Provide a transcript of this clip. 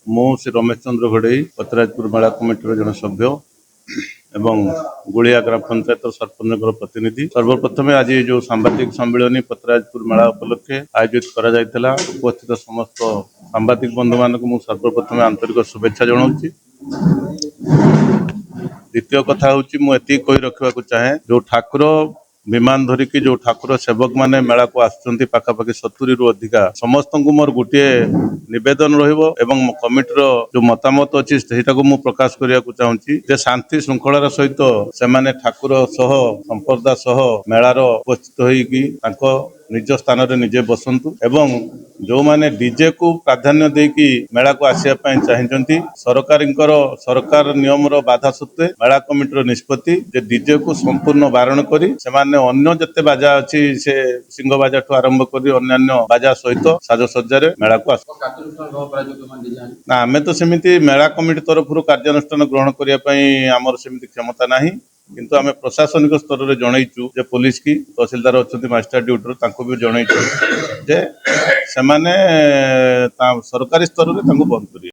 मु श्री रमेश चंद्र घोड़ई पतराजपुर मेला कमिटर जन सभ्य एवं गुड़िया ग्राम पंचायत सरपंच प्रतिनिधि। सर्वप्रथम आज जो सांबादिक सम्मिलन पतराजपुर मेला उपलक्षे आयोजित करा जायतिला उपस्थित समस्त सांबादिक बंधु मान सर्वप्रथम आंतरिक शुभेच्छा जनाऊँगी। द्वितीय कथा हूँ मुझे कही रखा चाहे जो ठाकुर विमान धरिकी जो ठाकुर सेवक माने मेला को आसुचंती पाखापाखि 70 रु अधिका समस्त को मोर गोटे निवेदन रहिबो एवं कमिटीर जो मतामत अच्छी सेटा को मु प्रकाश करिया को चाहूँगी जे शांति श्रृंखलार सहित से माने ठाकुर सह संपर्दा सह मेलार उपस्थित होइकी तांको निज स्थान रे निजे बसंतु एवं जो माने डीजे को प्राधान्य देकी मेला को आसिया पई चाहिचंती सरकार नियम रो बाधा सत्वे मेला कमिटीर निष्पत्ति जे डीजे को संपूर्ण बारण करी से माने अन्य जते बाजा अछि से सिंह बाजा ठू आरंभ करी अन्य बाजा सहित साजसज्जा मेला को ना आमे तो सेमिति मेला कमिटी तरफ कार्यानुष्ठान ग्रहण करिया पई हमर सेमिति क्षमता नाही किंतु आमे प्रशासनिक स्तर रे जणैचु जे पुलिस की तहसीलदार अछंती मास्टर ड्यूटी तांको भी जणैचु जे से माने सरकारी स्तर रे तांको बंद करी।